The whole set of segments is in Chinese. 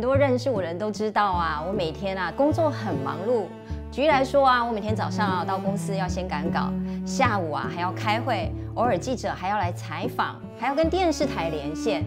多认识我的人都知道啊，我每天啊工作很忙碌。举例来说啊，我每天早上啊到公司要先赶稿，下午啊还要开会，偶尔记者还要来采访，还要跟电视台连线。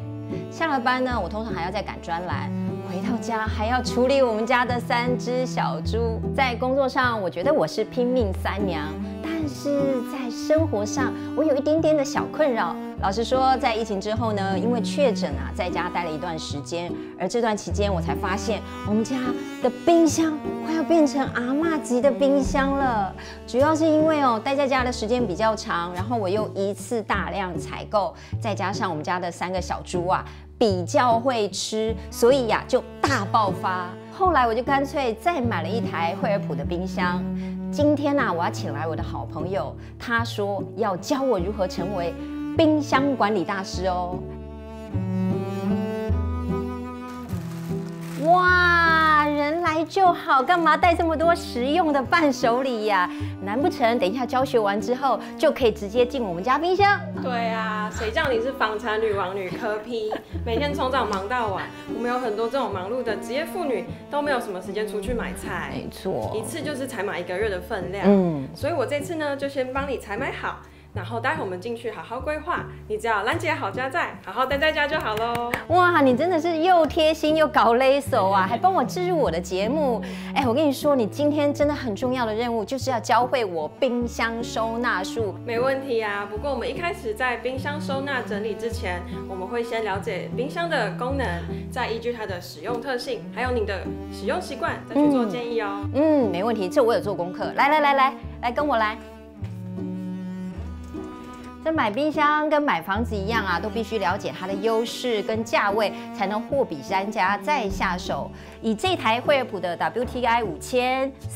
下了班呢，我通常还要再赶专栏，回到家还要处理我们家的3只小猪。在工作上，我觉得我是拼命三娘，但是在生活上，我有一点点的小困扰。老实说，在疫情之后呢，因为确诊啊，在家待了一段时间，而这段期间我才发现，我们家的冰箱快要变成阿嬷级的冰箱了。主要是因为待在家的时间比较长，然后我又一次大量采购，再加上我们家的3个小猪啊比较会吃，所以呀就大爆发。后来我就干脆再买了一台惠而浦的冰箱。今天啊，我要请来我的好朋友，他说要教我如何成为冰箱管理大师哦。哇，人来就好，干嘛带这么多实用的伴手礼呀？难不成等一下教学完之后就可以直接进我们家冰箱？对啊，谁叫你是房产女王女科 P， 每天从早忙到晚。我们有很多这种忙碌的职业妇女都没有什么时间出去买菜，没错，一次就是采买1个月的分量。所以我这次呢就先帮你采买好。然后待会我们进去好好规划，你只要拦截好家在，好好待在家就好喽。哇，你真的是又贴心又搞勒手啊，还帮我置入我的节目。哎，我跟你说，你今天真的很重要的任务就是要教会我冰箱收纳术。没问题啊，不过我们一开始在冰箱收纳整理之前，我们会先了解冰箱的功能，再依据它的使用特性，还有你的使用习惯，再去做建议哦。没问题，这我有做功课。来，跟我来。这买冰箱跟买房子一样啊，都必须了解它的优势跟价位，才能货比三家再下手。以这台惠而浦的 WTI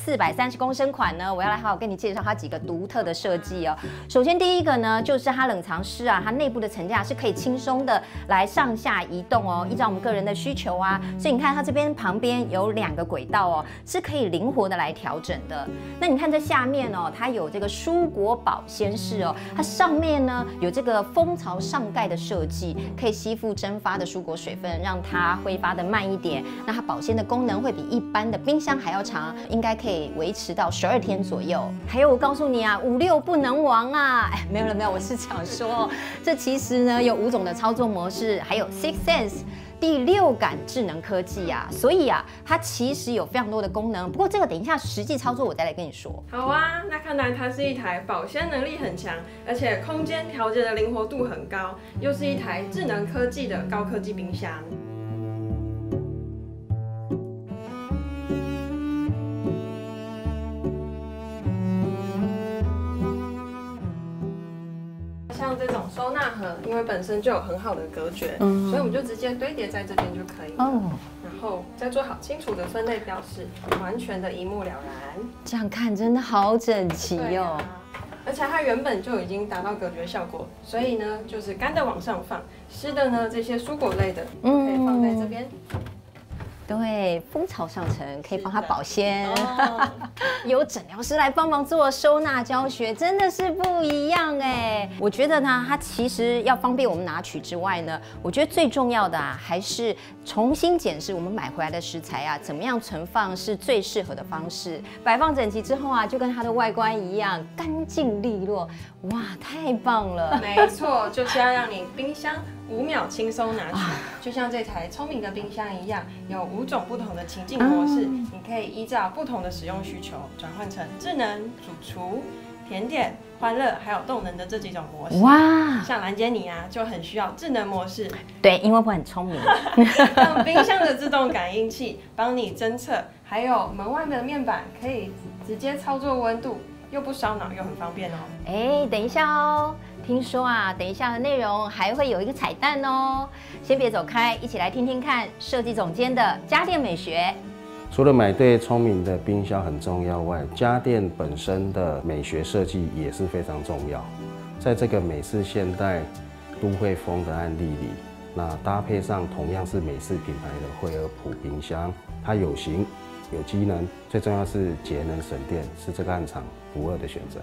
5430公升款呢，我要来好好跟你介绍它几个独特的设计哦。首先第一个呢，就是它冷藏室啊，它内部的层架是可以轻松的来上下移动哦，依照我们个人的需求啊。所以你看它这边旁边有2个轨道哦，是可以灵活的来调整的。那你看这下面哦，它有这个蔬果保鲜室哦，它上面呢有这个蜂巢上盖的设计，可以吸附蒸发的蔬果水分，让它挥发的慢一点。那它保鲜的功能会比一般的冰箱还要长，应该可以维持到12天左右。还有我告诉你啊，56不能亡啊！哎，没有，我是想说，这其实呢有5种的操作模式，还有 Six Sense。第6感智能科技啊，所以啊，它其实有非常多的功能。不过这个等一下实际操作我再来跟你说。好啊，那看来它是一台保鲜能力很强，而且空间调节的灵活度很高，又是一台智能科技的高科技冰箱。像这种收纳盒，因为本身就有很好的隔绝，所以我们就直接堆叠在这边就可以了。然后再做好清楚的分类标示，完全的一目了然。这样看真的好整齐哦。而且它原本就已经达到隔绝效果，所以呢，就是干的往上放，湿的呢这些蔬果类的可以放在这边。对，蜂巢上层可以帮它保鲜，有诊疗师来帮忙做收纳教学，真的是不一样哎。我觉得呢，它其实要方便我们拿取之外呢，我觉得最重要的啊，还是重新检视我们买回来的食材啊，怎么样存放是最适合的方式。摆放整齐之后啊，就跟它的外观一样，干净利落，哇，太棒了！没错，就是要让你冰箱5秒轻松拿取，就像这台聪明的冰箱一样，有5种不同的情境模式，你可以依照不同的使用需求转换成智能、主厨、甜点、欢乐还有动能的这几种模式。哇，像兰姐你啊，就很需要智能模式。对，因为我很聪明。让冰箱的自动感应器帮你侦测，还有门外的面板可以直接操作温度，又不烧脑又很方便哦。哎，等一下哦。听说啊，等一下的内容还会有一个彩蛋哦，先别走开，一起来听听看设计总监的家电美学。除了买对聪明的冰箱很重要外，家电本身的美学设计也是非常重要。在这个美式现代都会风的案例里，那搭配上同样是美式品牌的惠而浦冰箱，它有型、有机能，最重要是节能省电，是这个案场不二的选择。